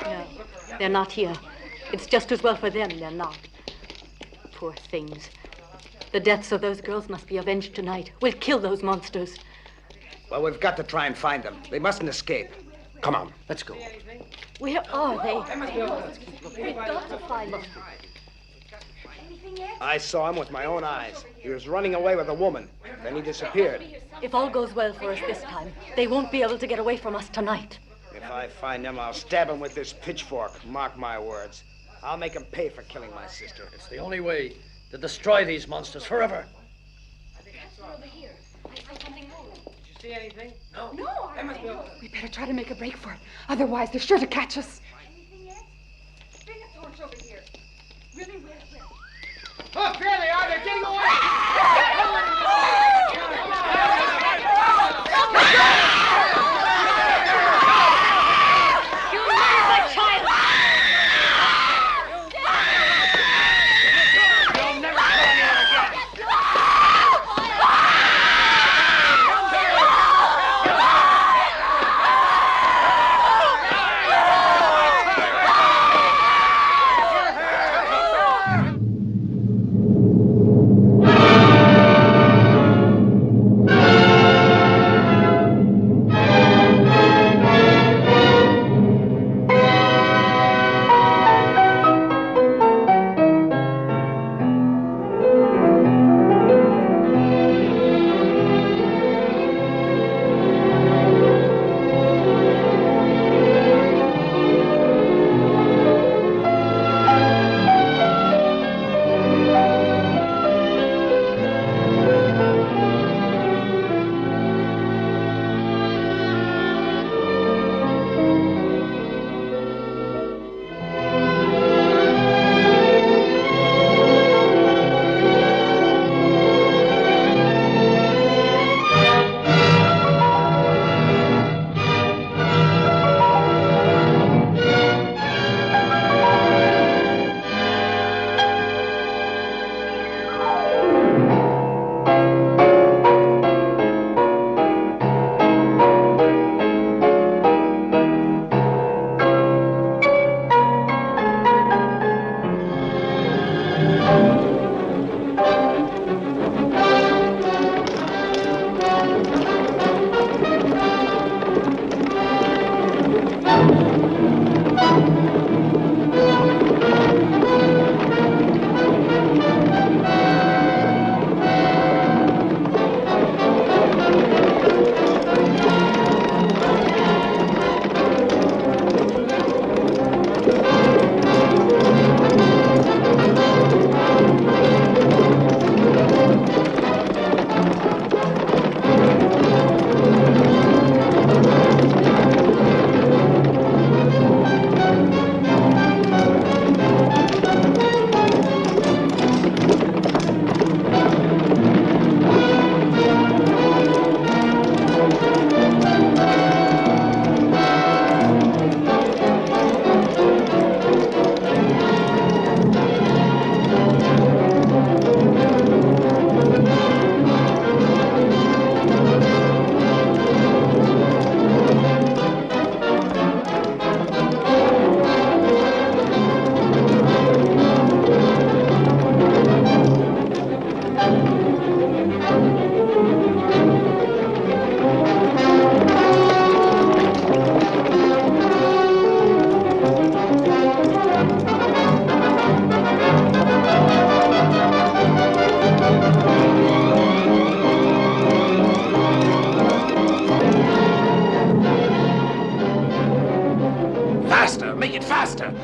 No, they're not here. It's just as well for them they're not. Poor things. The deaths of those girls must be avenged tonight. We'll kill those monsters. Well, we've got to try and find them. They mustn't escape. Come on, let's go. Where are they? We've got to find them. I saw him with my own eyes. He was running away with a woman. Then he disappeared. If all goes well for us this time, they won't be able to get away from us tonight. If I find them, I'll stab him with this pitchfork. Mark my words. I'll make him pay for killing my sister. It's the only way to destroy these monsters forever. Over here. I something moving. Did you see anything? No. We better try to make a break for it. Otherwise, they're sure to catch us. Anything yet? Bring a torch over here. Really, where? Look, there they are. They're getting away. You murdered my child! You'll never kill anyone again.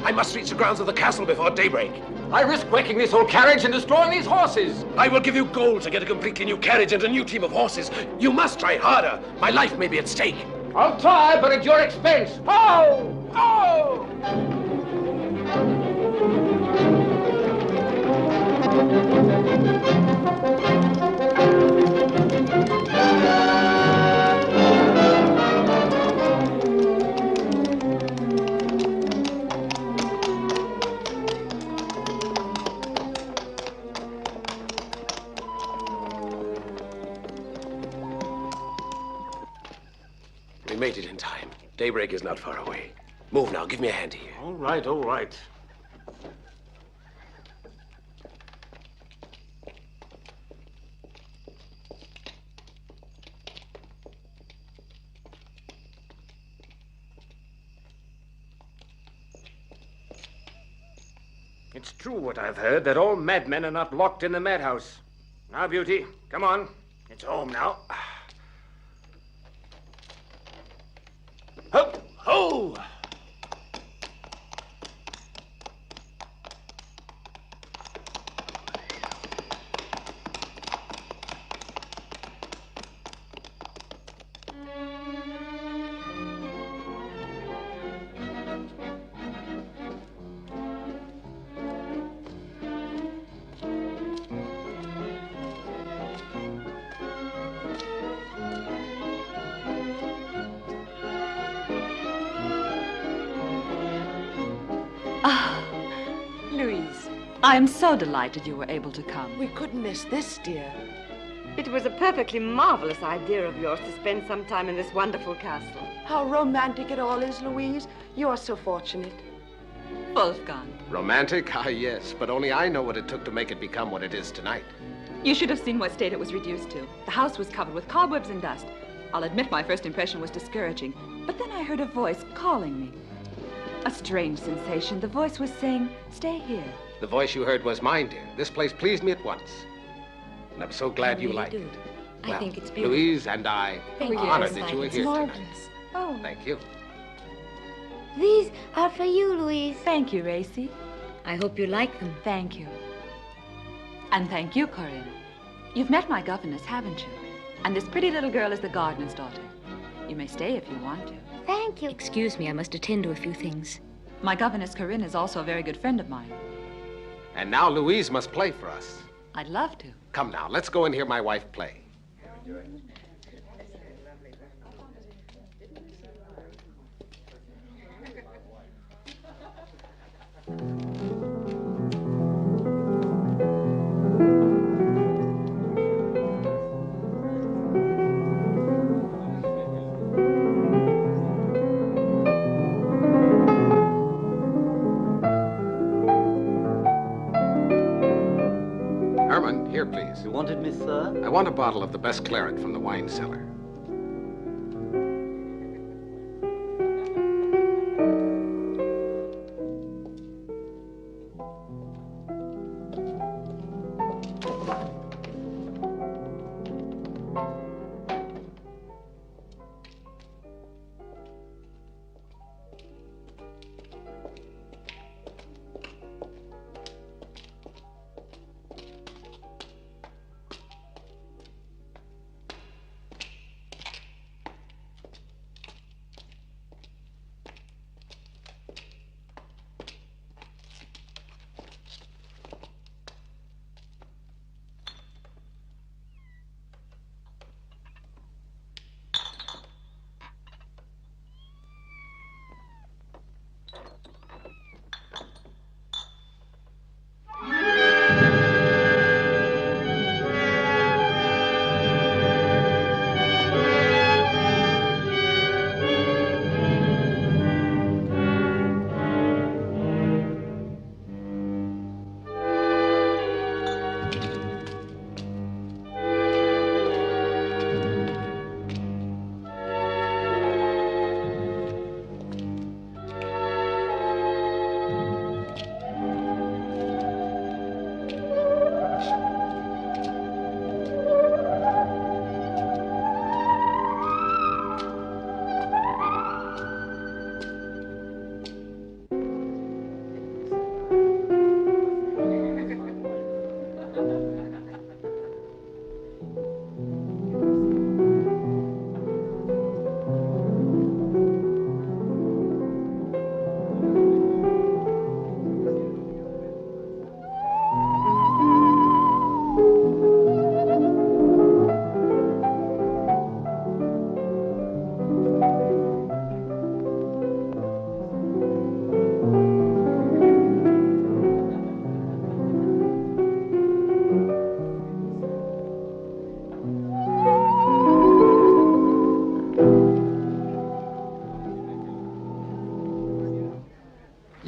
I must reach the grounds of the castle before daybreak. I risk wrecking this whole carriage and destroying these horses. I will give you gold to get a completely new carriage and a new team of horses. You must try harder. My life may be at stake. I'll try, but at your expense. Oh! Oh! We made it in time. Daybreak is not far away. Move now. Give me a hand here. All right, all right. It's true what I've heard, that all madmen are not locked in the madhouse. Now, Beauty, come on. It's home now. Ho! Ho! I am so delighted you were able to come. We couldn't miss this, dear. It was a perfectly marvelous idea of yours to spend some time in this wonderful castle. How romantic it all is, Louise. You're so fortunate. Wolfgang. Romantic? Ah, yes, but only I know what it took to make it become what it is tonight. You should have seen what state it was reduced to. The house was covered with cobwebs and dust. I'll admit my first impression was discouraging, but then I heard a voice calling me. A strange sensation. The voice was saying, "Stay here." The voice you heard was mine, dear. This place pleased me at once. And I'm so glad you liked it. I think it's beautiful. Louise and I are honored that you were here tonight. Oh. Thank you. These are for you, Louise. Thank you, Racy. I hope you like them. Thank you. And thank you, Corinne. You've met my governess, haven't you? And this pretty little girl is the gardener's daughter. You may stay if you want to. Thank you. Excuse me, I must attend to a few things. My governess, Corinne, is also a very good friend of mine. And now Louise must play for us. I'd love to. Come now, let's go and hear my wife play. Here, please. You wanted me, sir? I want a bottle of the best claret from the wine cellar.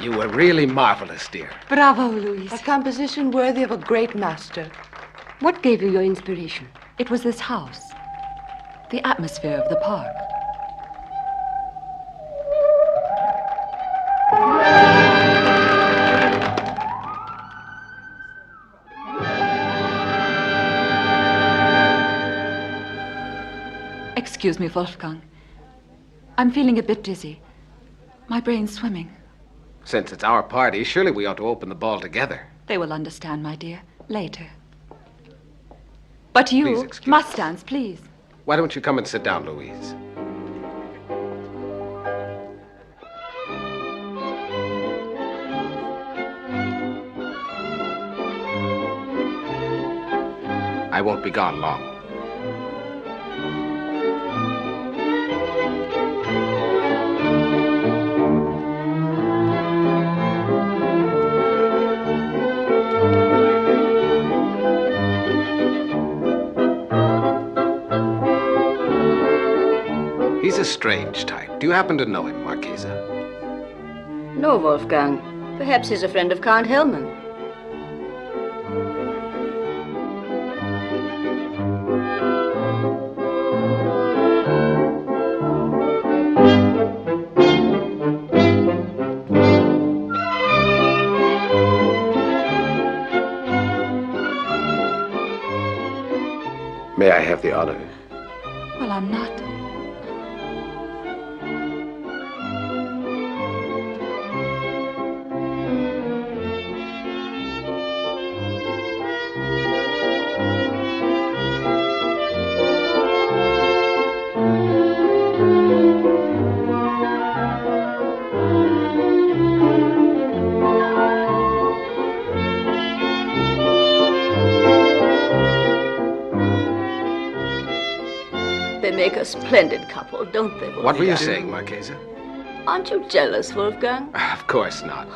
You were really marvelous, dear. Bravo, Louise. A composition worthy of a great master. What gave you your inspiration? It was this house, the atmosphere of the park. Excuse me, Wolfgang. I'm feeling a bit dizzy. My brain's swimming. Since it's our party, surely we ought to open the ball together. They will understand, my dear, later. But you must dance, please. Why don't you come and sit down, Louise? I won't be gone long. He's a strange type. Do you happen to know him, Marchesa? No, Wolfgang. Perhaps he's a friend of Count Hellman. May I have the honor? Well, I'm not. They make a splendid couple, don't they, Wolfgang? What were you saying, Marchesa? Aren't you jealous, Wolfgang? Of course not.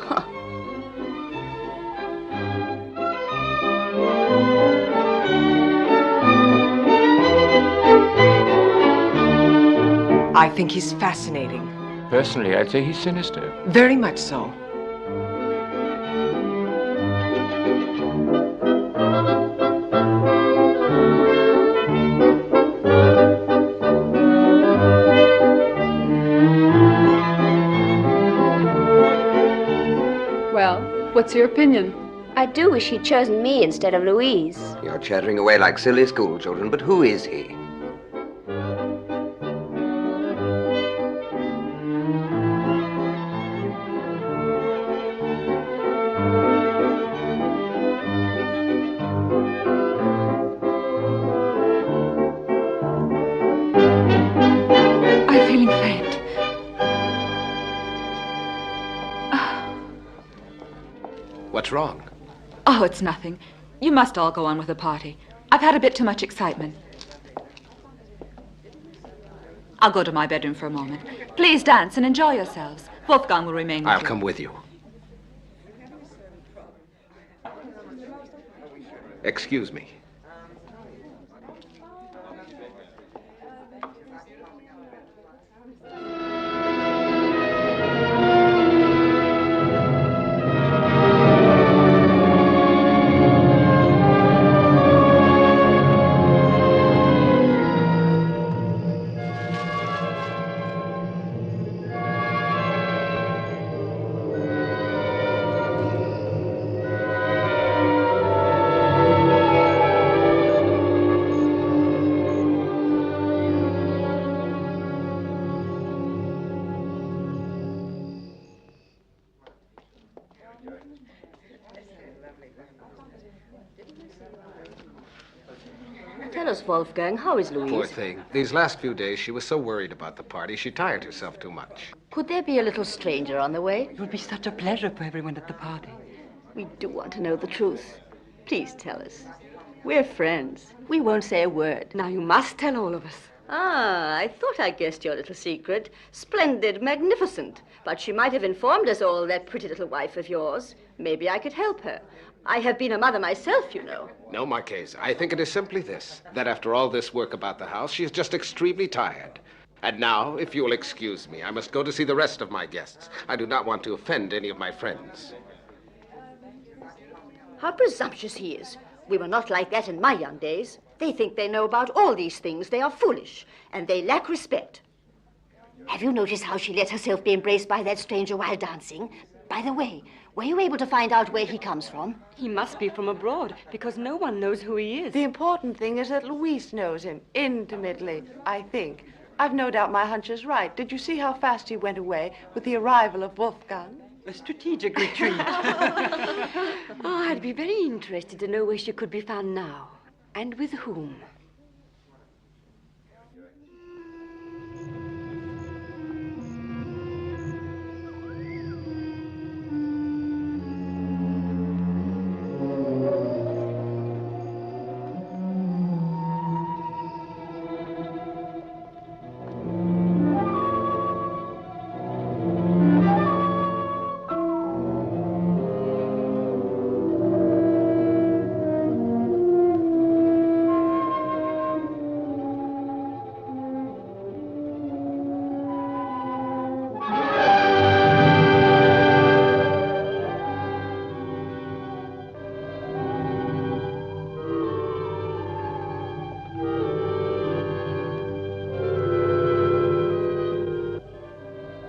I think he's fascinating. Personally, I'd say he's sinister. Very much so. Well, what's your opinion? I do wish he'd chosen me instead of Louise. You're chattering away like silly schoolchildren, but who is he? I'm feeling faint. What's wrong? Oh, it's nothing. You must all go on with the party. I've had a bit too much excitement. I'll go to my bedroom for a moment. Please dance and enjoy yourselves. Wolfgang will remain with you. I'll come with you. Excuse me. Tell us, Wolfgang, how is Louise? Poor thing. These last few days, she was so worried about the party, she tired herself too much. Could there be a little stranger on the way? It would be such a pleasure for everyone at the party. We do want to know the truth. Please tell us. We're friends. We won't say a word. Now you must tell all of us. Ah, I thought I guessed your little secret. Splendid, magnificent. But she might have informed us all, that pretty little wife of yours. Maybe I could help her. I have been a mother myself, you know. No, Marchesa. I think it is simply this, that after all this work about the house, she is just extremely tired. And now, if you'll excuse me, I must go to see the rest of my guests. I do not want to offend any of my friends. How presumptuous he is. We were not like that in my young days. They think they know about all these things. They are foolish, and they lack respect. Have you noticed how she let herself be embraced by that stranger while dancing? By the way, were you able to find out where he comes from? He must be from abroad, because no one knows who he is. The important thing is that Louise knows him, intimately, I think. I've no doubt my hunch is right. Did you see how fast he went away with the arrival of Wolfgang? A strategic retreat. Oh, I'd be very interested to know where she could be found now, and with whom.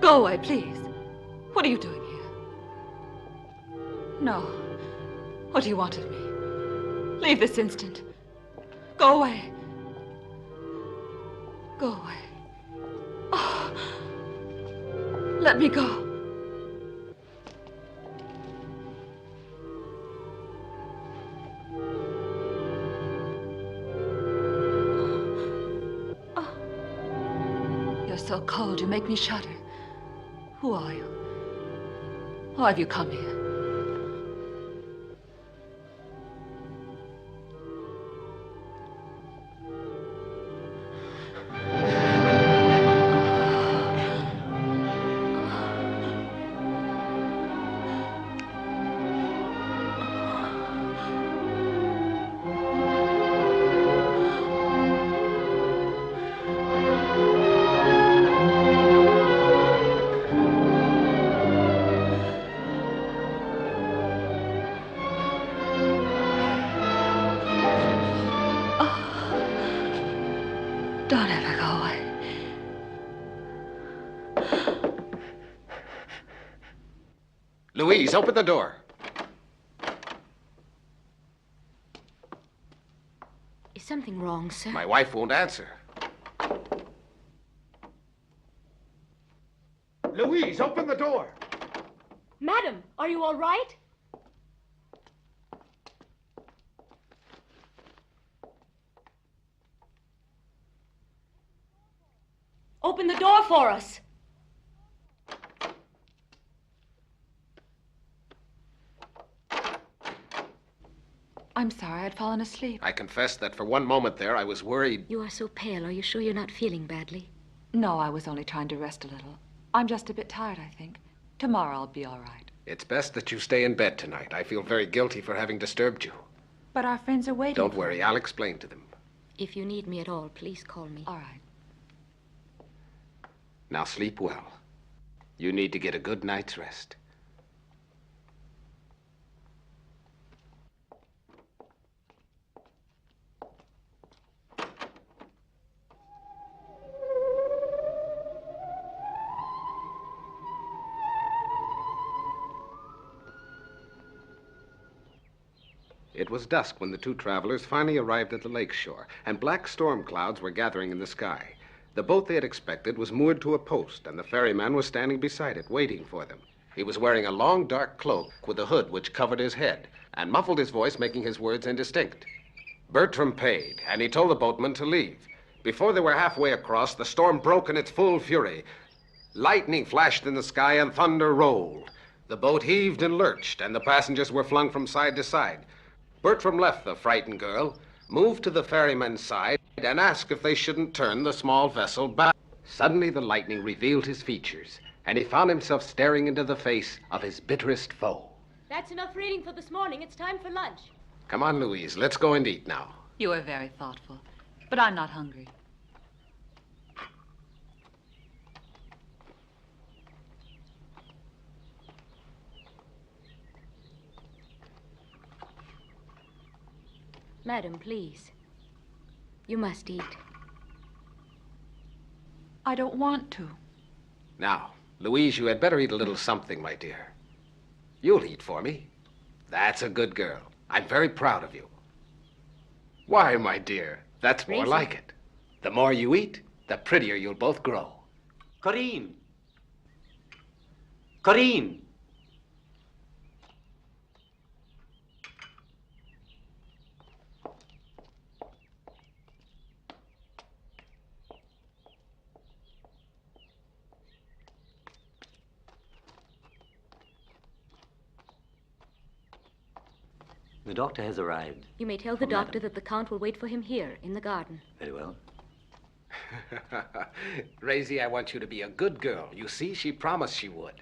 Go away, please. What are you doing here? No. What do you want of me? Leave this instant. Go away. Go away. Oh. Let me go. Oh. You're so cold, you make me shudder. Who are you? Why have you come here? Don't ever go away. Louise, open the door. Is something wrong, sir? My wife won't answer. Louise, open the door. Madam, are you all right? Open the door for us. I'm sorry, I'd fallen asleep. I confess that for one moment there I was worried. You are so pale. Are you sure you're not feeling badly? No, I was only trying to rest a little. I'm just a bit tired, I think. Tomorrow I'll be all right. It's best that you stay in bed tonight. I feel very guilty for having disturbed you. But our friends are waiting. Don't worry, I'll explain to them. If you need me at all, please call me. All right. Now sleep well. You need to get a good night's rest. It was dusk when the two travelers finally arrived at the lake shore, and black storm clouds were gathering in the sky. The boat they had expected was moored to a post, and the ferryman was standing beside it, waiting for them. He was wearing a long, dark cloak with a hood which covered his head, and muffled his voice, making his words indistinct. Bertram paid, and he told the boatman to leave. Before they were halfway across, the storm broke in its full fury. Lightning flashed in the sky, and thunder rolled. The boat heaved and lurched, and the passengers were flung from side to side. Bertram left the frightened girl, moved to the ferryman's side, and asked if they shouldn't turn the small vessel back. Suddenly the lightning revealed his features, and he found himself staring into the face of his bitterest foe. That's enough reading for this morning. It's time for lunch. Come on, Louise. Let's go and eat now. You are very thoughtful, but I'm not hungry. Madam, please. You must eat. I don't want to. Now, Louise, you had better eat a little something, my dear. You'll eat for me. That's a good girl. I'm very proud of you. Why, my dear, that's more like it. The more you eat, the prettier you'll both grow. Corinne! Corinne! The doctor has arrived. You may tell the doctor that the Count will wait for him here, in the garden. Very well. Raisy, I want you to be a good girl. You see, she promised she would.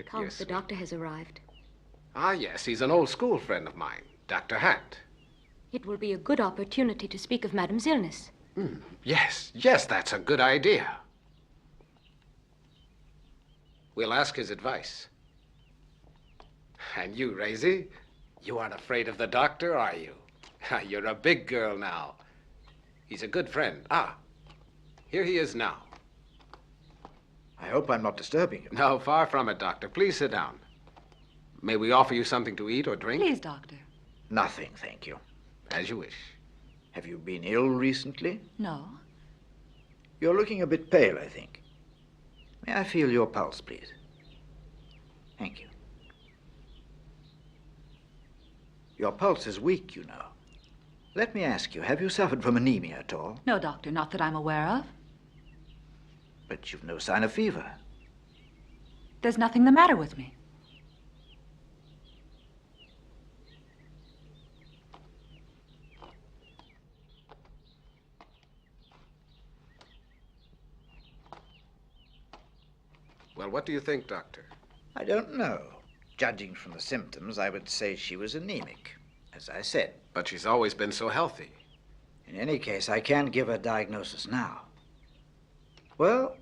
Count, the doctor has arrived. Ah, yes, he's an old school friend of mine, Dr. Hunt. It will be a good opportunity to speak of Madame's illness. Yes, that's a good idea. We'll ask his advice. And you, Raisy, you aren't afraid of the doctor, are you? You're a big girl now. He's a good friend. Ah, here he is now. I hope I'm not disturbing you. No, far from it, Doctor. Please sit down. May we offer you something to eat or drink? Please, Doctor. Nothing, thank you. As you wish. Have you been ill recently? No. You're looking a bit pale, I think. May I feel your pulse, please? Thank you. Your pulse is weak, you know. Let me ask you, have you suffered from anemia at all? No, Doctor, not that I'm aware of. But you've no sign of fever. There's nothing the matter with me. Well, what do you think, Doctor? I don't know. Judging from the symptoms, I would say she was anemic, as I said. But she's always been so healthy. In any case, I can't give a diagnosis now. Well,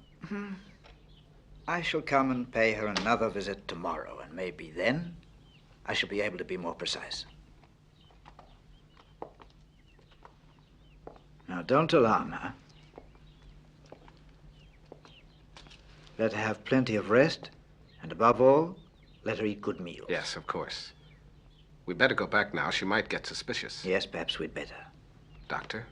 I shall come and pay her another visit tomorrow, and maybe then I shall be able to be more precise. Now, don't alarm her. Let her have plenty of rest, and above all, let her eat good meals. Yes, of course. We'd better go back now. She might get suspicious. Yes, perhaps we'd better. Doctor?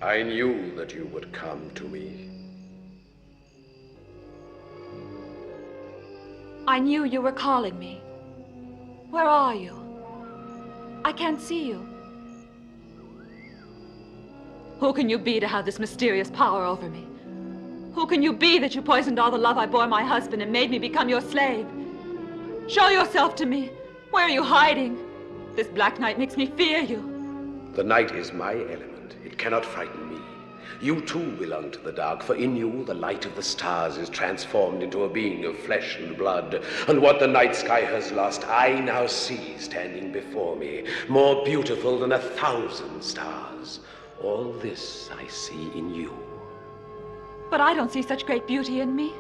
I knew that you would come to me. I knew you were calling me. Where are you? I can't see you. Who can you be to have this mysterious power over me? Who can you be that you poisoned all the love I bore my husband and made me become your slave? Show yourself to me. Where are you hiding? This black night makes me fear you. The night is my element. It cannot frighten me. You too belong to the dark, for in you the light of the stars is transformed into a being of flesh and blood. And what the night sky has lost, I now see standing before me, more beautiful than 1,000 stars. All this I see in you. But I don't see such great beauty in me.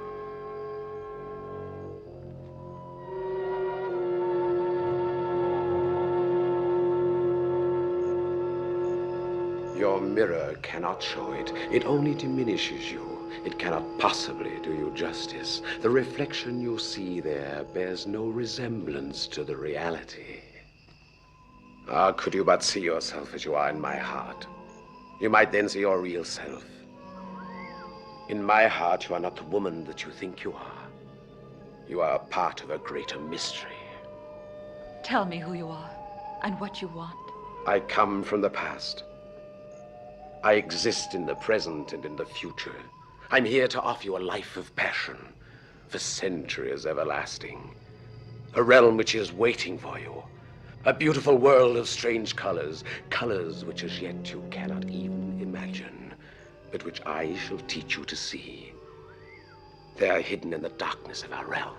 Your mirror cannot show it. It only diminishes you. It cannot possibly do you justice. The reflection you see there bears no resemblance to the reality. Ah, could you but see yourself as you are in my heart, you might then see your real self. In my heart, you are not the woman that you think you are. You are a part of a greater mystery. Tell me who you are and what you want. I come from the past. I exist in the present and in the future. I'm here to offer you a life of passion, for centuries everlasting. A realm which is waiting for you. A beautiful world of strange colors, colors which as yet you cannot even imagine, but which I shall teach you to see. They are hidden in the darkness of our realm.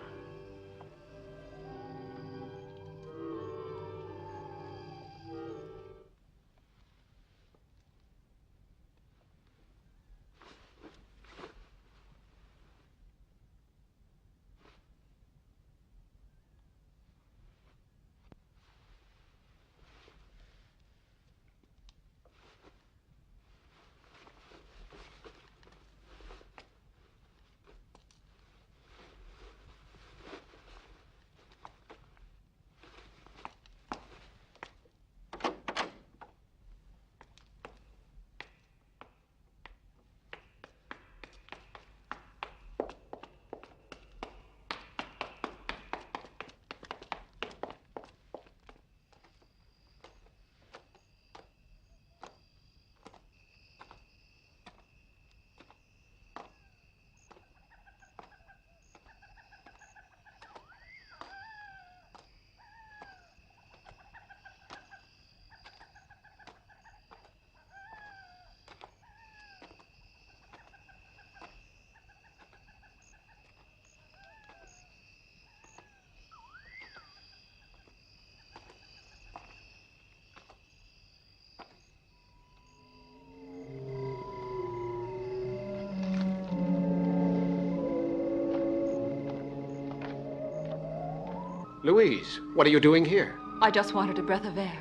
Louise, what are you doing here? I just wanted a breath of air.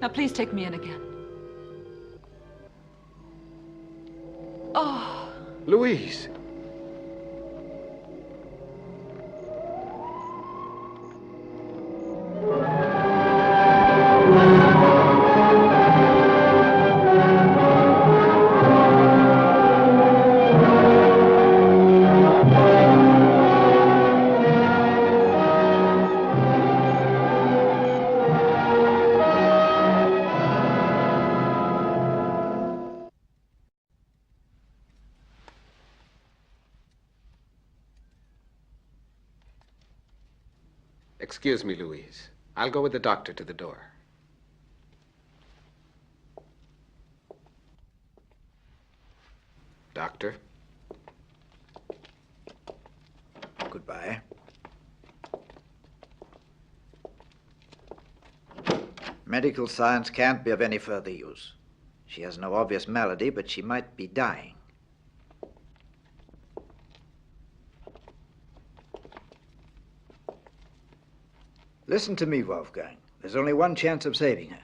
Now please take me in again. Oh. Louise. Excuse me, Louise. I'll go with the doctor to the door. Doctor? Goodbye. Medical science can't be of any further use. She has no obvious malady, but she might be dying. Listen to me, Wolfgang. There's only one chance of saving her.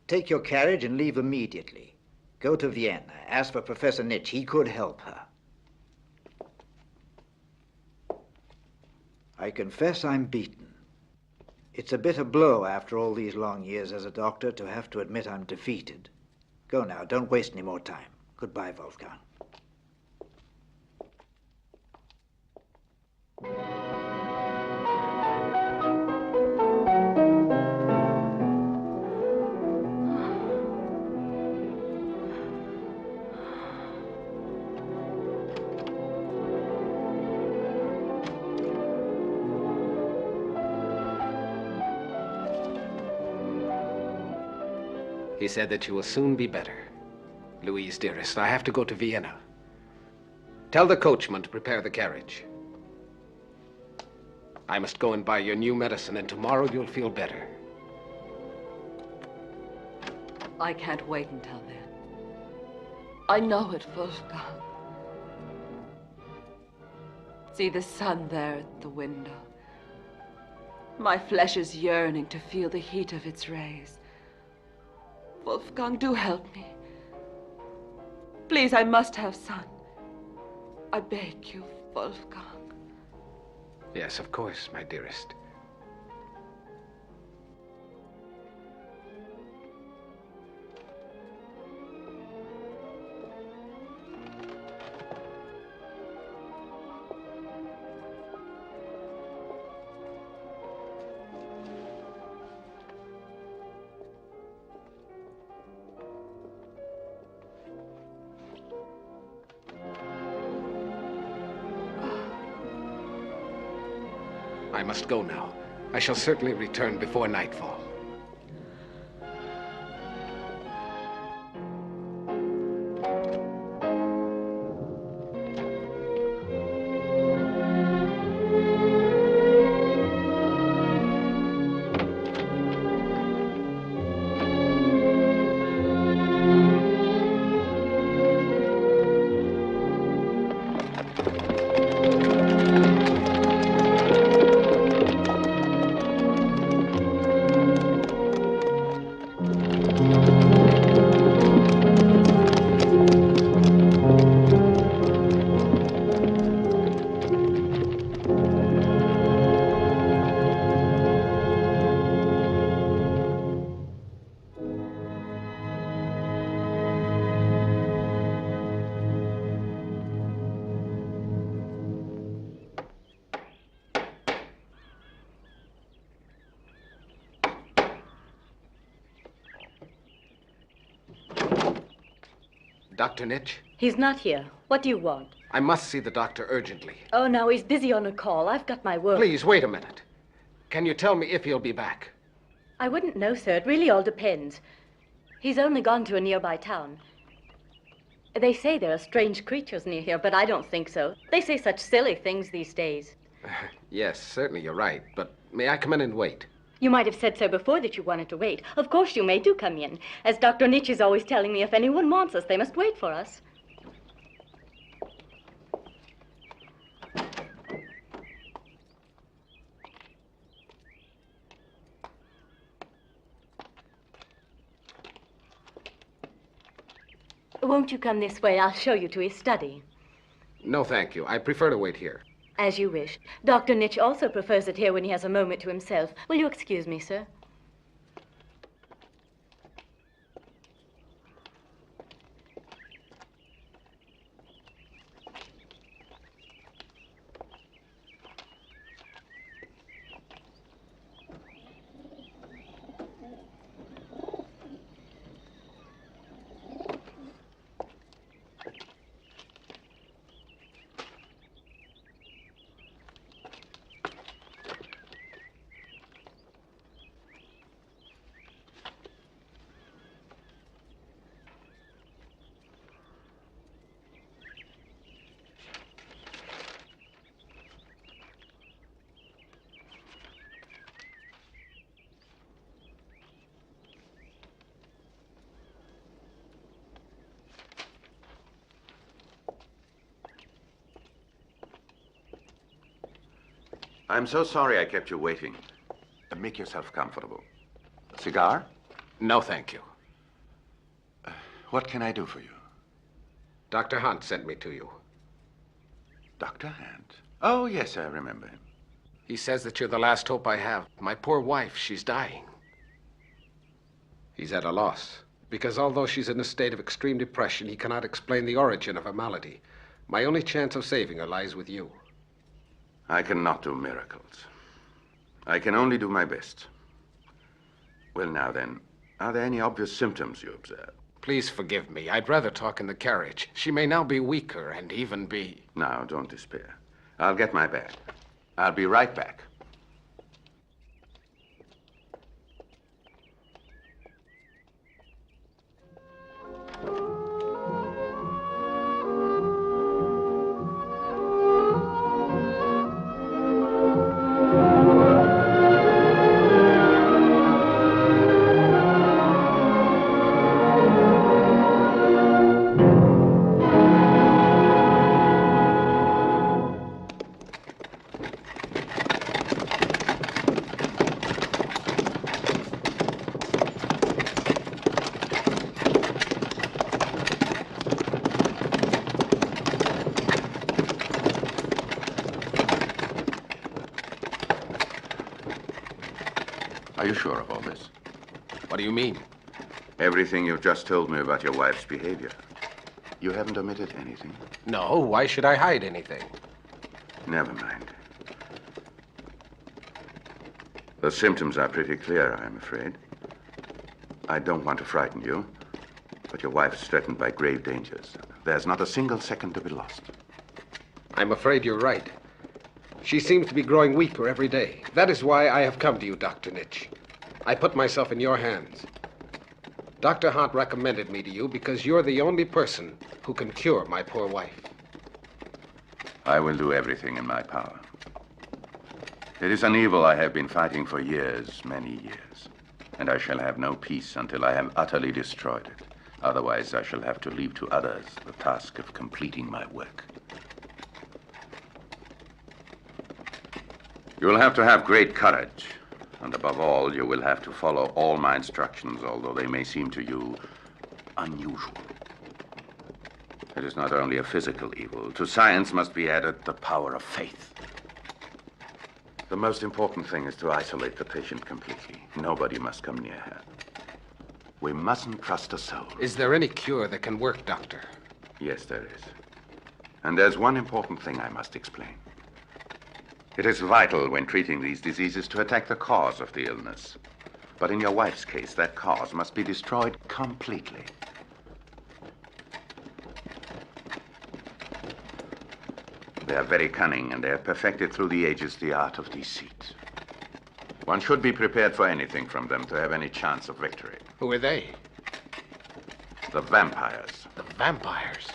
Take your carriage and leave immediately. Go to Vienna. Ask for Professor Nitsch. He could help her. I confess I'm beaten. It's a bitter blow after all these long years as a doctor to have to admit I'm defeated. Go now. Don't waste any more time. Goodbye, Wolfgang. He said that you will soon be better. Louise, dearest, I have to go to Vienna. Tell the coachman to prepare the carriage. I must go and buy your new medicine, and tomorrow you'll feel better. I can't wait until then. I know it, Wolfgang. See the sun there at the window. My flesh is yearning to feel the heat of its rays. Wolfgang, do help me. Please, I must have sun. I beg you, Wolfgang. Yes, of course, my dearest. I must go now. I shall certainly return before nightfall. Dr. Nitch? He's not here. What do you want? I must see the doctor urgently. Oh, no, he's busy on a call. I've got my work. Please, wait a minute. Can you tell me if he'll be back? I wouldn't know, sir. It really all depends. He's only gone to a nearby town. They say there are strange creatures near here, but I don't think so. They say such silly things these days. Yes, certainly you're right. But may I come in and wait? You might have said so before that you wanted to wait. Of course you may. Do come in. As Dr. Nitch is always telling me, if anyone wants us, they must wait for us. Won't you come this way? I'll show you to his study. No, thank you. I prefer to wait here. As you wish. Dr. Nitch also prefers it here when he has a moment to himself. Will you excuse me, sir? I'm so sorry I kept you waiting. Make yourself comfortable. Cigar? No, thank you. What can I do for you? Dr. Hunt sent me to you. Dr. Hunt? Oh, yes, I remember him. He says that you're the last hope I have. My poor wife, she's dying. He's at a loss. Because although she's in a state of extreme depression, he cannot explain the origin of her malady. My only chance of saving her lies with you. I cannot do miracles. I can only do my best. Well, now then, are there any obvious symptoms you observe? Please forgive me. I'd rather talk in the carriage. She may now be weaker and even be... Now, don't despair. I'll get my bag. I'll be right back. Are you sure of all this? What do you mean? Everything you've just told me about your wife's behavior. You haven't omitted anything? No, why should I hide anything? Never mind. The symptoms are pretty clear, I'm afraid. I don't want to frighten you, but your wife is threatened by grave dangers. There's not a single second to be lost. I'm afraid you're right. She seems to be growing weaker every day. That is why I have come to you, Dr. Nitch. I put myself in your hands. Dr. Hart recommended me to you because you're the only person who can cure my poor wife. I will do everything in my power. It is an evil I have been fighting for years, many years. And I shall have no peace until I have utterly destroyed it. Otherwise, I shall have to leave to others the task of completing my work. You will have to have great courage. And above all, you will have to follow all my instructions, although they may seem to you unusual. It is not only a physical evil. To science must be added the power of faith. The most important thing is to isolate the patient completely. Nobody must come near her. We mustn't trust a soul. Is there any cure that can work, Doctor? Yes, there is. And there's one important thing I must explain. It is vital when treating these diseases to attack the cause of the illness. But in your wife's case, that cause must be destroyed completely. They are very cunning, and they have perfected through the ages the art of deceit. One should be prepared for anything from them to have any chance of victory. Who are they? The vampires. The vampires?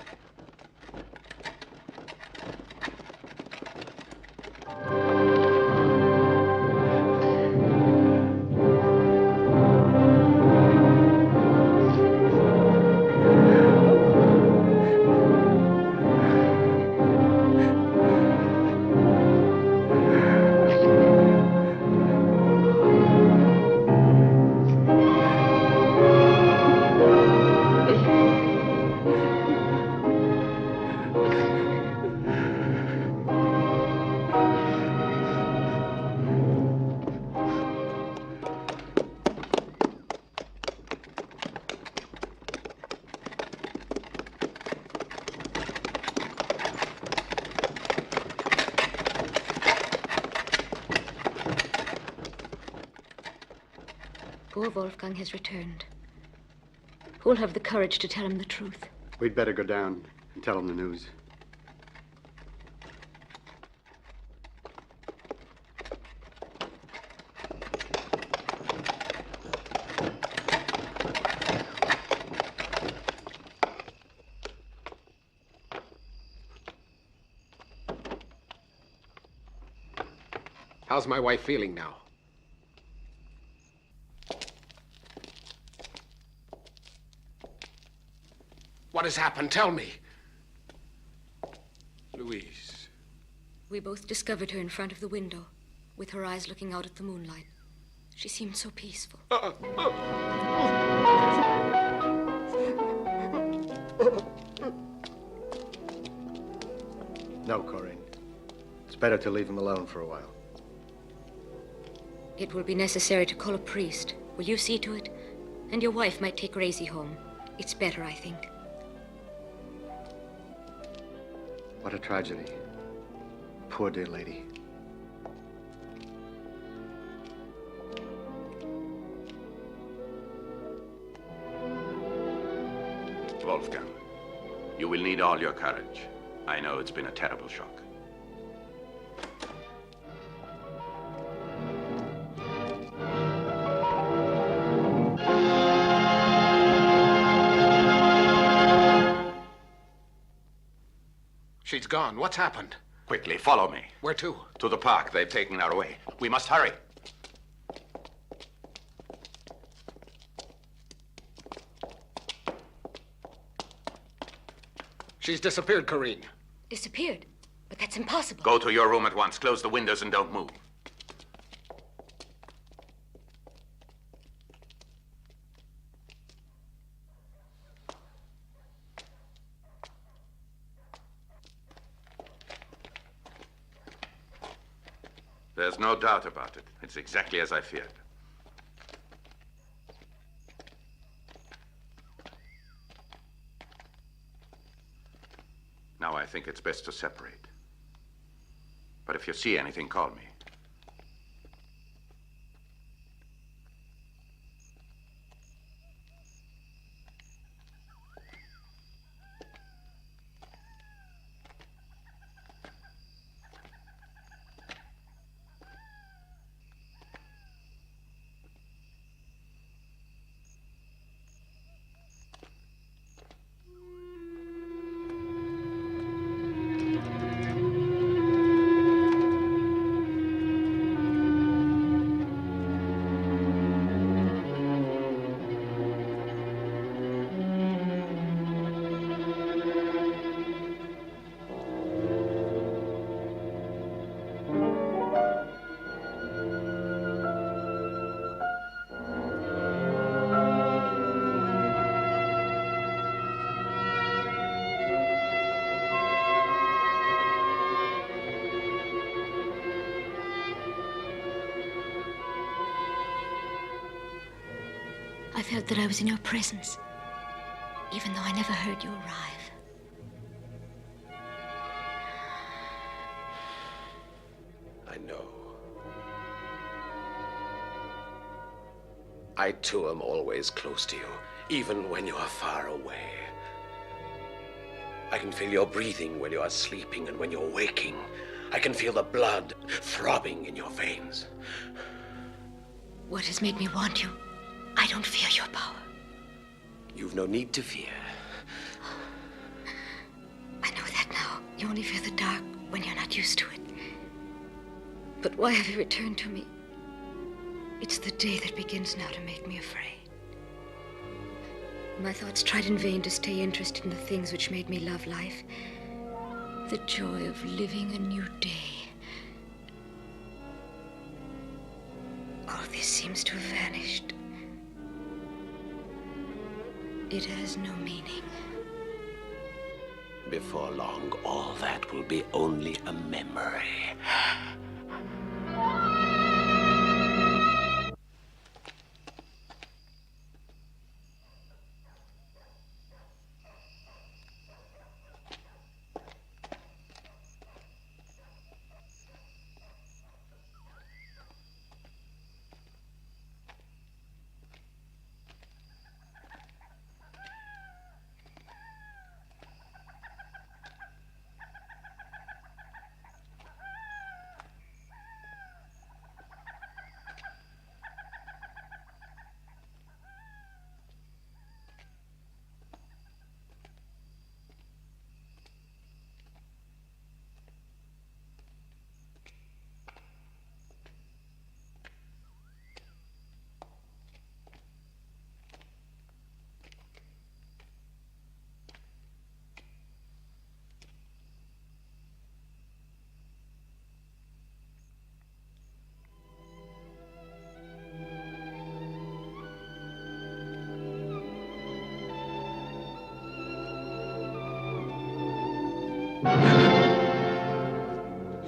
Poor Wolfgang has returned. Who'll have the courage to tell him the truth? We'd better go down and tell him the news. How's my wife feeling now? What has happened? Tell me. Louise. We both discovered her in front of the window, with her eyes looking out at the moonlight. She seemed so peaceful. No, Corinne. It's better to leave him alone for a while. It will be necessary to call a priest. Will you see to it? And your wife might take Gracie home. It's better, I think. What a tragedy. Poor dear lady. Wolfgang, you will need all your courage. I know it's been a terrible shock. She's gone. What's happened? Quickly, follow me. Where to? To the park. They've taken her away. We must hurry. She's disappeared, Corinne. Disappeared? But that's impossible. Go to your room at once. Close the windows and don't move. There's no doubt about it. It's exactly as I feared. Now I think it's best to separate. But if you see anything, call me. I felt that I was in your presence, even though I never heard you arrive. I know. I, too, am always close to you, even when you are far away. I can feel your breathing when you are sleeping and when you're waking. I can feel the blood throbbing in your veins. What has made me want you? I don't fear your power. You've no need to fear. I know that now. You only fear the dark when you're not used to it. But why have you returned to me? It's the day that begins now to make me afraid. My thoughts tried in vain to stay interested in the things which made me love life. The joy of living a new day. All this seems to have vanished. It has no meaning. Before long, all that will be only a memory.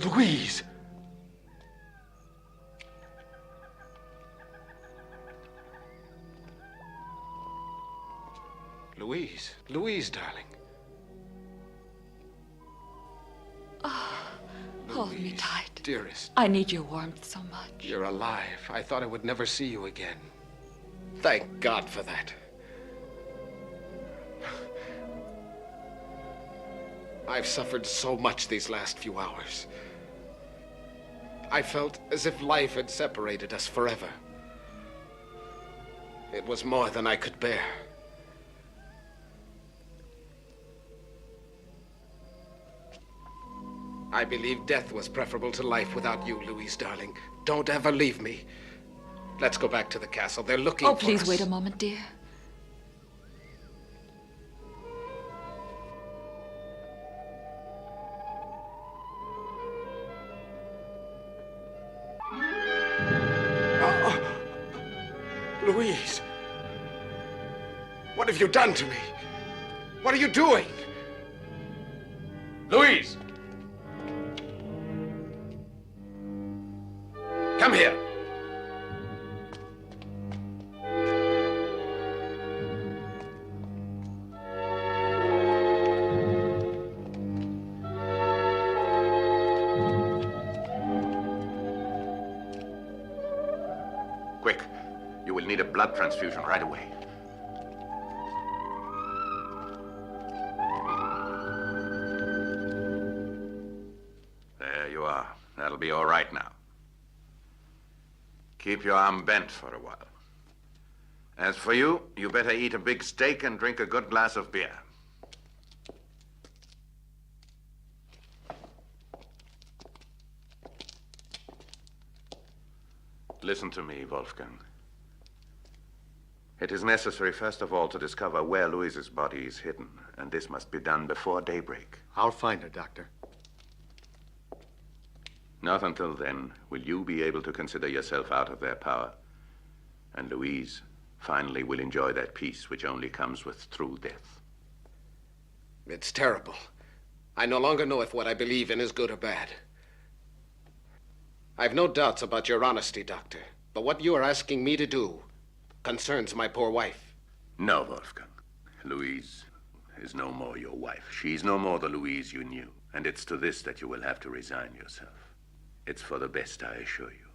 Louise! Louise. Louise, darling. Hold me tight. Dearest. I need your warmth so much. You're alive. I thought I would never see you again. Thank God for that. I've suffered so much these last few hours. I felt as if life had separated us forever. It was more than I could bear. I believe death was preferable to life without you, Louise, darling. Don't ever leave me. Let's go back to the castle. They're looking for us. Oh, please wait a moment, dear. Louise! What have you done to me? What are you doing? Louise! Come here. Quick. You will need a blood transfusion right away. There you are. That'll be all right now. Keep your arm bent for a while. As for you, you better eat a big steak and drink a good glass of beer. Listen to me, Wolfgang. It is necessary, first of all, to discover where Louise's body is hidden, and this must be done before daybreak. I'll find her, Doctor. Not until then will you be able to consider yourself out of their power, and Louise finally will enjoy that peace which only comes with true death. It's terrible. I no longer know if what I believe in is good or bad. I've no doubts about your honesty, Doctor, but what you are asking me to do concerns my poor wife. No, Wolfgang. Louise is no more your wife. She's no more the Louise you knew, and it's to this that you will have to resign yourself. It's for the best, I assure you.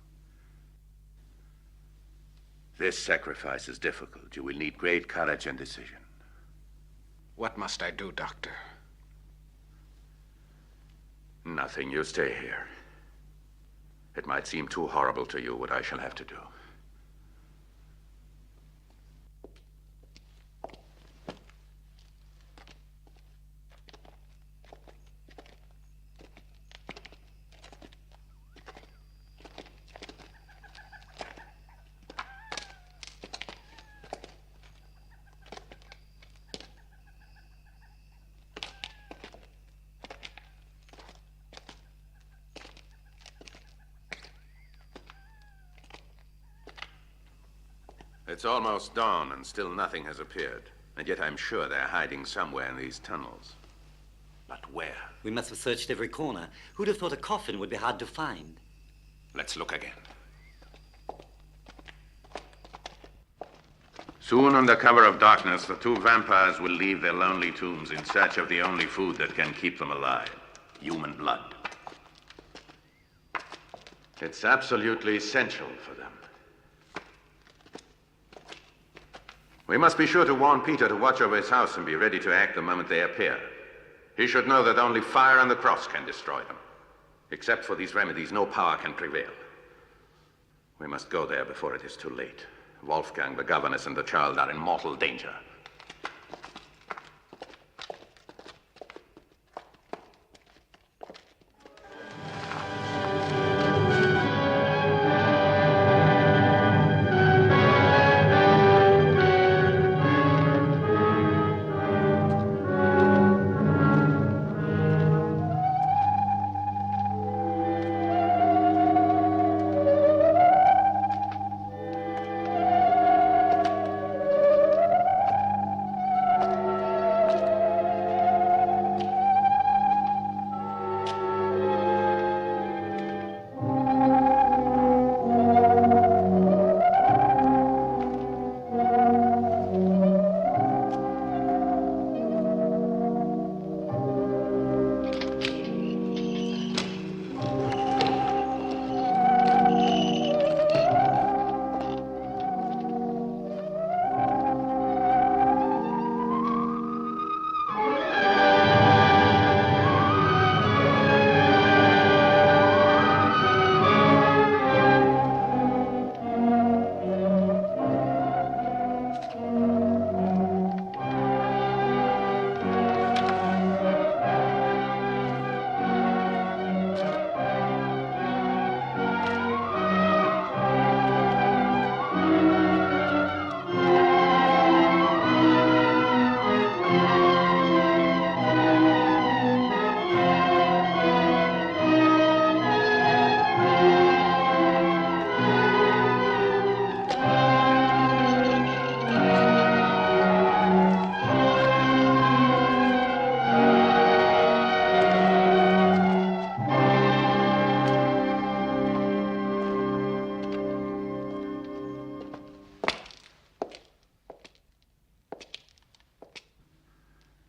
This sacrifice is difficult. You will need great courage and decision. What must I do, Doctor? Nothing. You stay here. It might seem too horrible to you what I shall have to do. It's almost dawn, and still nothing has appeared. And yet I'm sure they're hiding somewhere in these tunnels. But where? We must have searched every corner. Who'd have thought a coffin would be hard to find? Let's look again. Soon, under cover of darkness, the two vampires will leave their lonely tombs in search of the only food that can keep them alive: human blood. It's absolutely essential for them. We must be sure to warn Peter to watch over his house and be ready to act the moment they appear. He should know that only fire and the cross can destroy them. Except for these remedies, no power can prevail. We must go there before it is too late. Wolfgang, the governess, and the child are in mortal danger.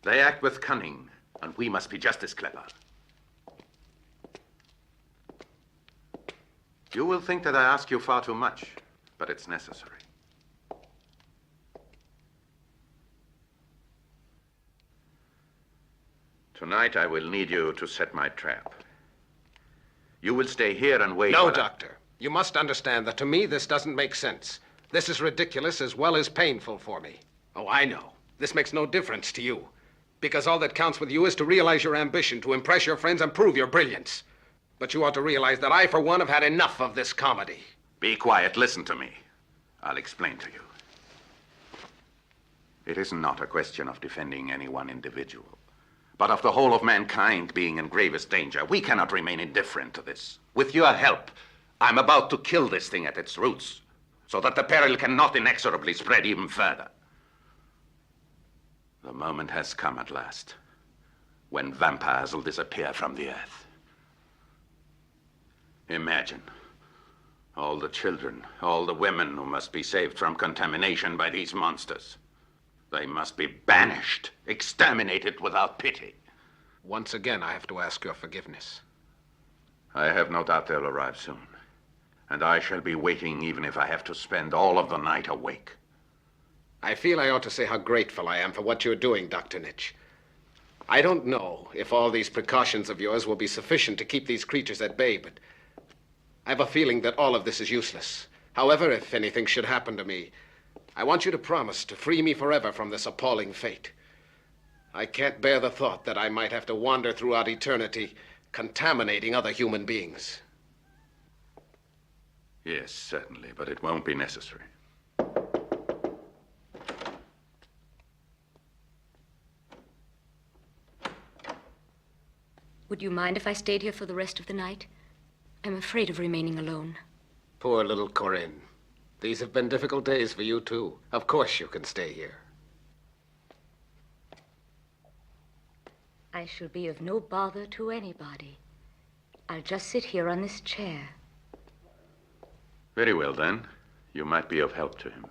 They act with cunning, and we must be just as clever. You will think that I ask you far too much, but it's necessary. Tonight, I will need you to set my trap. You will stay here and wait. No, Doctor. You must understand that to me, this doesn't make sense. This is ridiculous as well as painful for me. Oh, I know. This makes no difference to you. Because all that counts with you is to realize your ambition, to impress your friends and prove your brilliance. But you ought to realize that I, for one, have had enough of this comedy. Be quiet. Listen to me. I'll explain to you. It is not a question of defending any one individual, but of the whole of mankind being in gravest danger. We cannot remain indifferent to this. With your help, I'm about to kill this thing at its roots, so that the peril cannot inexorably spread even further. The moment has come at last, when vampires will disappear from the earth. Imagine all the children, all the women who must be saved from contamination by these monsters. They must be banished, exterminated without pity. Once again, I have to ask your forgiveness. I have no doubt they'll arrive soon. And I shall be waiting even if I have to spend all of the night awake. I feel I ought to say how grateful I am for what you're doing, Dr. Nitch. I don't know if all these precautions of yours will be sufficient to keep these creatures at bay, but I have a feeling that all of this is useless. However, if anything should happen to me, I want you to promise to free me forever from this appalling fate. I can't bear the thought that I might have to wander throughout eternity, contaminating other human beings. Yes, certainly, but it won't be necessary. Would you mind if I stayed here for the rest of the night? I'm afraid of remaining alone. Poor little Corinne. These have been difficult days for you, too. Of course you can stay here. I shall be of no bother to anybody. I'll just sit here on this chair. Very well, then. You might be of help to him.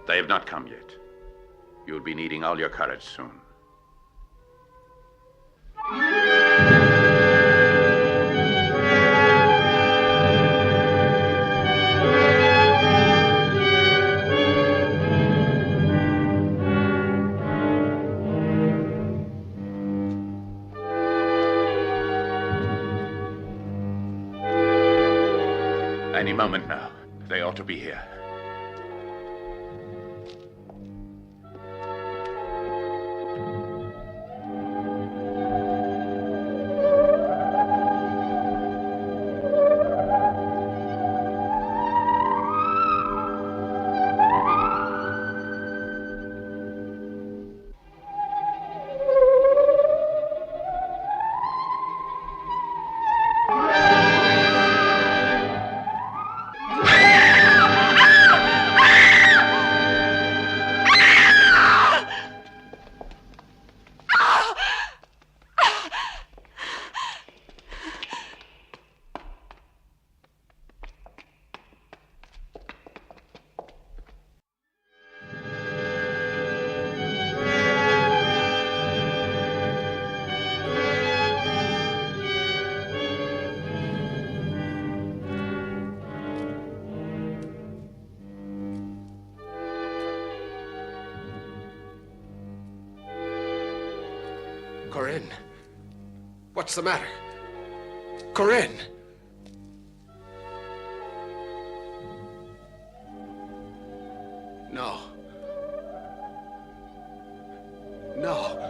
They have not come yet. You'll be needing all your courage soon. Any moment now. They ought to be here. Corinne, what's the matter? Corinne! No. No.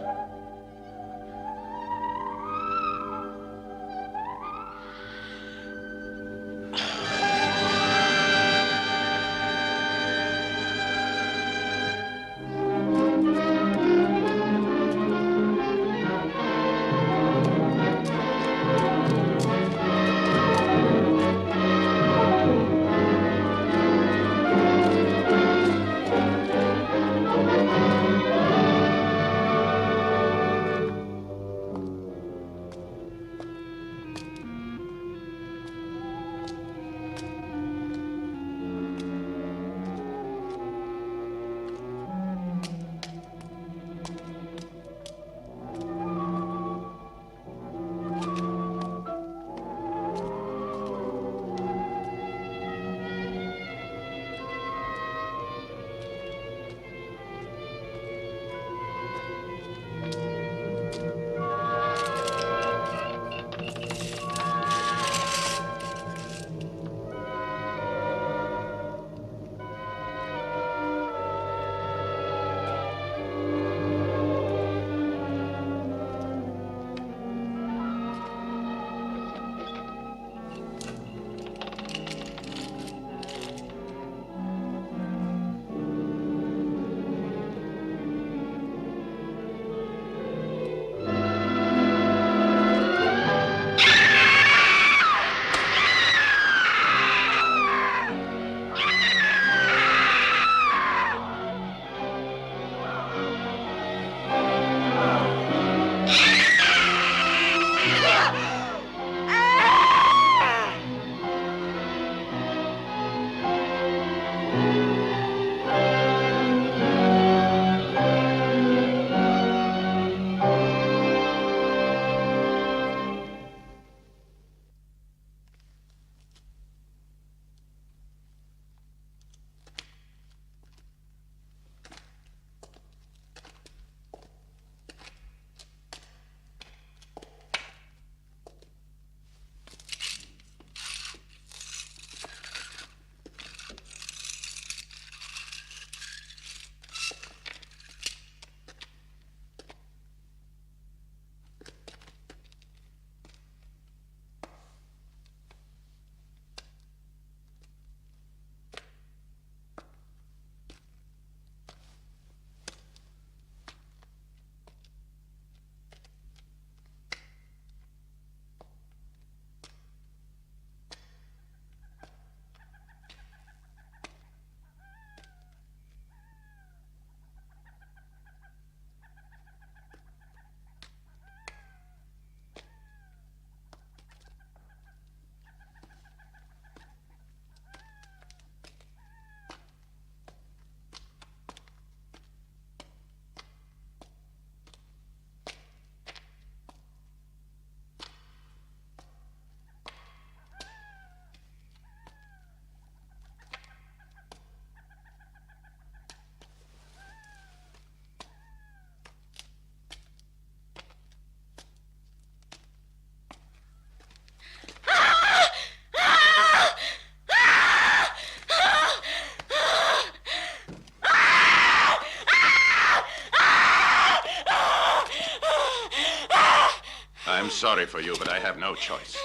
sorry for you, but I have no choice.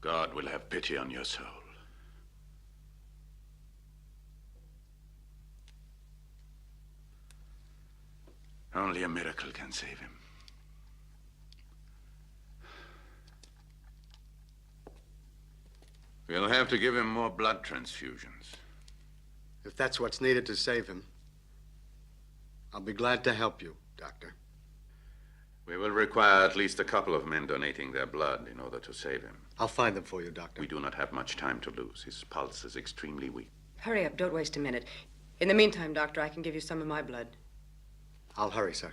God will have pity on your soul. Only a miracle can save him. We'll have to give him more blood transfusions. If that's what's needed to save him, I'll be glad to help you, Doctor. We will require at least a couple of men donating their blood in order to save him. I'll find them for you, Doctor. We do not have much time to lose. His pulse is extremely weak. Hurry up, don't waste a minute. In the meantime, Doctor, I can give you some of my blood. I'll hurry, sir.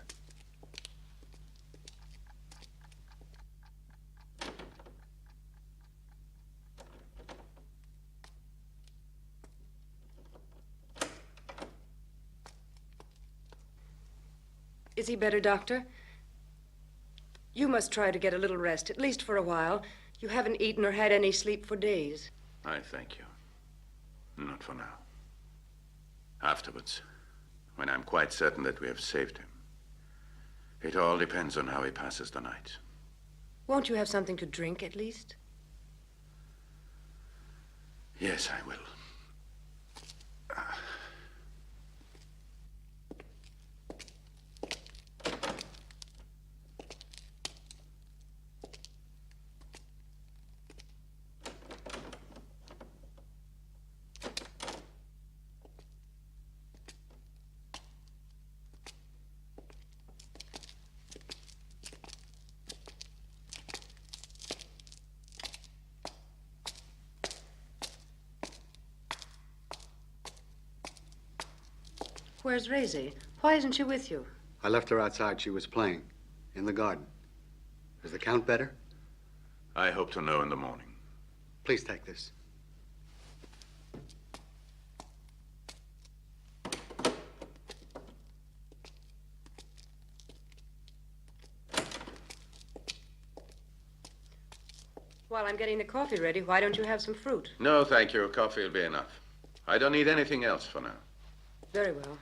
Is he better, Doctor? You must try to get a little rest, at least for a while. You haven't eaten or had any sleep for days. I thank you. Not for now. Afterwards, when I'm quite certain that we have saved him. It all depends on how he passes the night. Won't you have something to drink, at least? Yes, I will. Where's Raisy? Why isn't she with you? I left her outside. She was playing in the garden. Is the Count better? I hope to know in the morning. Please take this. While I'm getting the coffee ready, why don't you have some fruit? No, thank you. Coffee will be enough. I don't need anything else for now. Very well.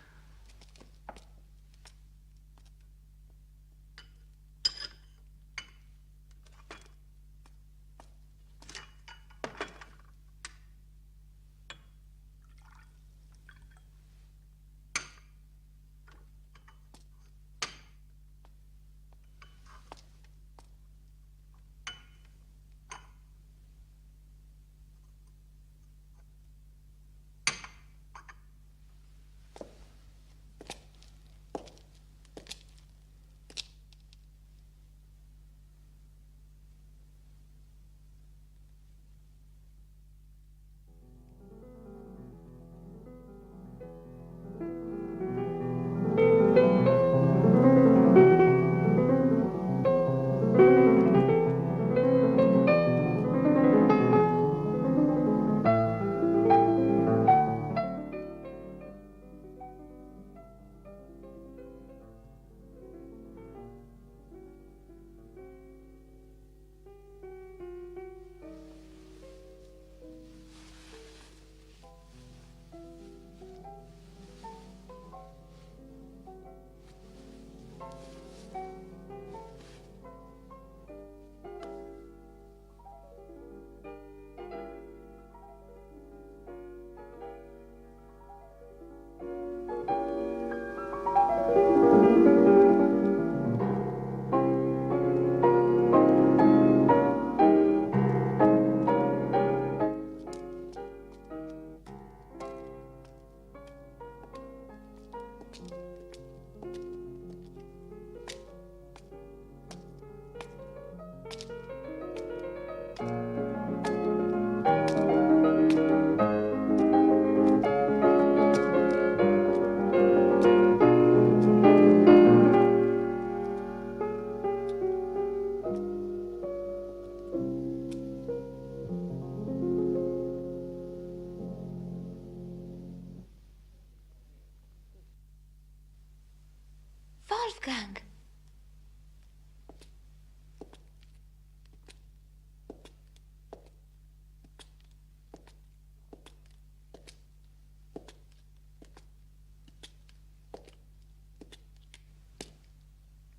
Wolfgang.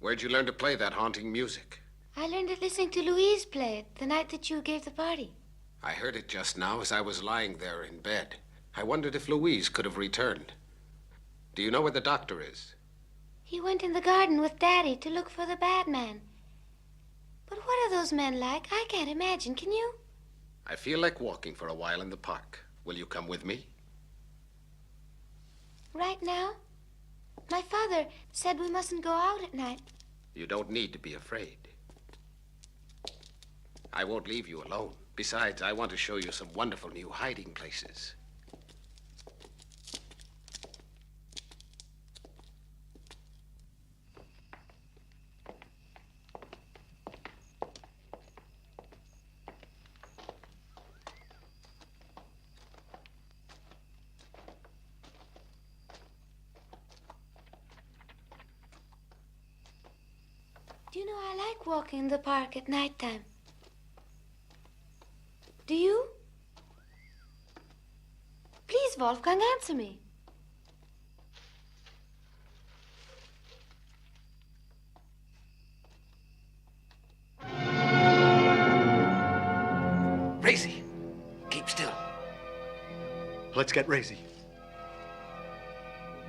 Where'd you learn to play that haunting music? I learned it listening to Louise play it the night that you gave the party. I heard it just now as I was lying there in bed. I wondered if Louise could have returned. Do you know where the doctor is? He went in the garden with Daddy to look for the bad man. But what are those men like? I can't imagine. Can you? I feel like walking for a while in the park. Will you come with me? Right now? My father said we mustn't go out at night. You don't need to be afraid. I won't leave you alone. Besides, I want to show you some wonderful new hiding places. Do you know, I like walking in the park at nighttime. Do you? Please, Wolfgang, answer me. Racy, keep still. Let's get Racy.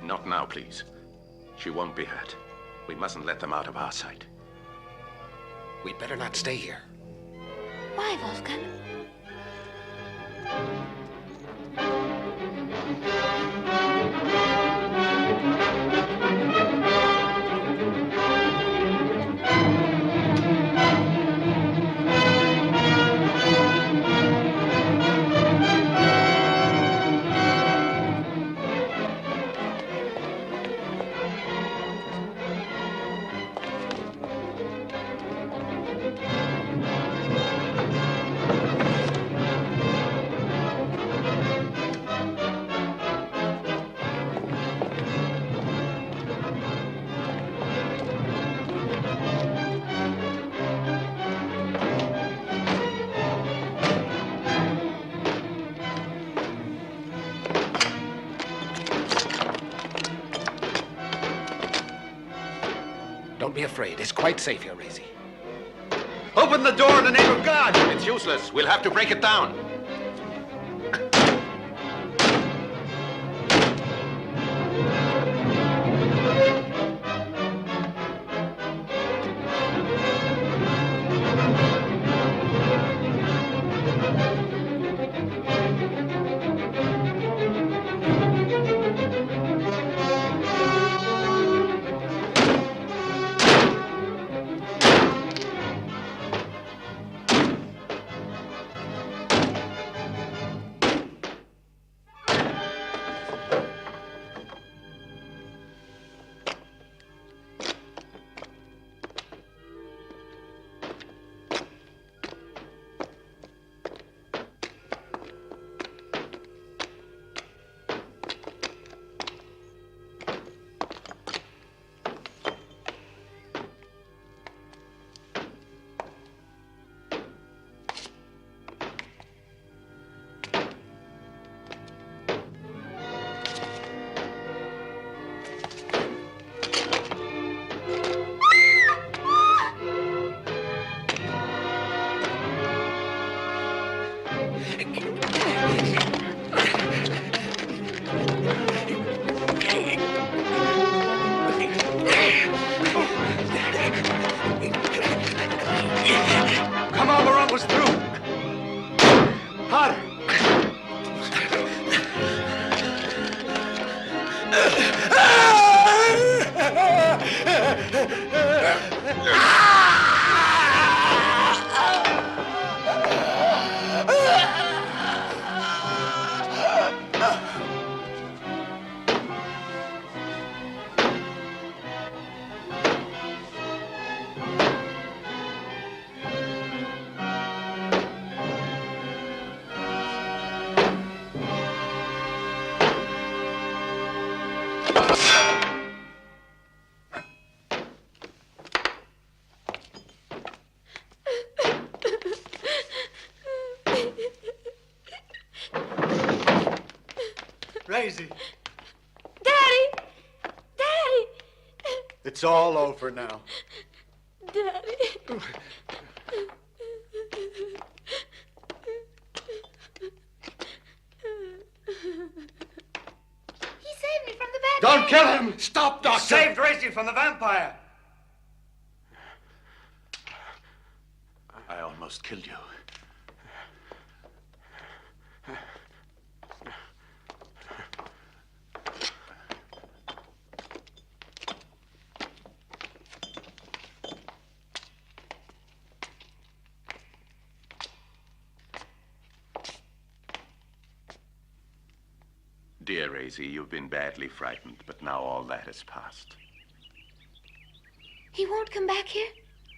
Not now, please. She won't be hurt. We mustn't let them out of our sight. We'd better not stay here. Why, Wolfgang? Don't be afraid. It's quite safe here, Racy. Open the door in the name of God! It's useless. We'll have to break it down. Come on, we're almost through. Harder. Racy. Daddy! Daddy! It's all over now. Daddy. He saved me from the bad Don't man. kill him! Stop, Doctor! Saved Racy from the vampire. I almost killed you. Dear Racy, you've been badly frightened, but now all that has passed. He won't come back here?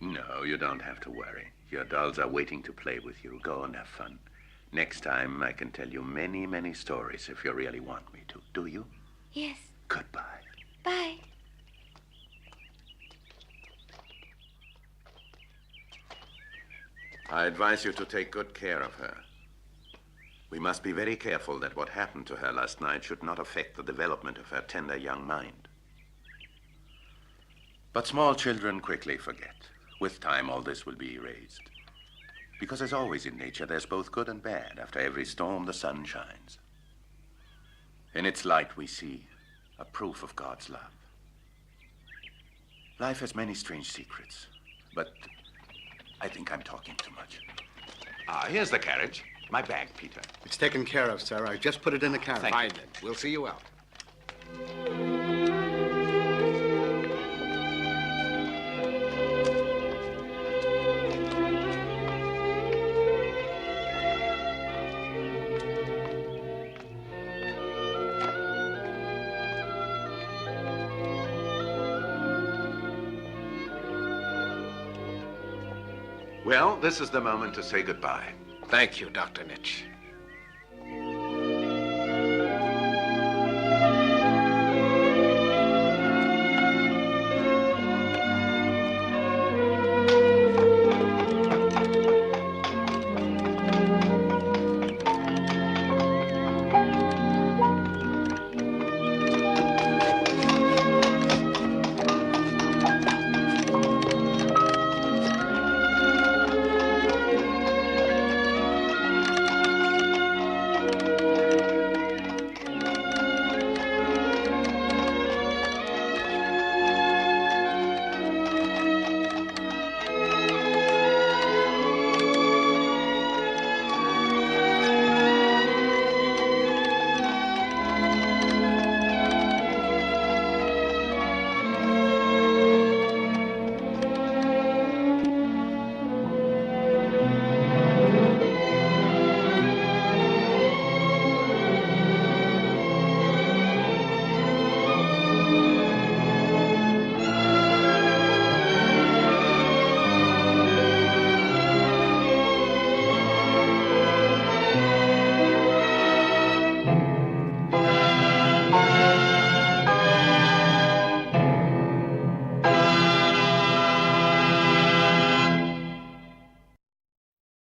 No, you don't have to worry. Your dolls are waiting to play with you. Go and have fun. Next time, I can tell you many, many stories if you really want me to. Do you? Yes. Goodbye. Bye. I advise you to take good care of her. We must be very careful that what happened to her last night should not affect the development of her tender young mind. But small children quickly forget. With time, all this will be erased. Because as always in nature, there's both good and bad. After every storm, the sun shines. In its light, we see a proof of God's love. Life has many strange secrets, but I think I'm talking too much. Ah, here's the carriage. My bag, Peter. It's taken care of, sir. I just put it in the carriage. Fine, then. We'll see you out. Well, this is the moment to say goodbye. Thank you, Dr. Nitch.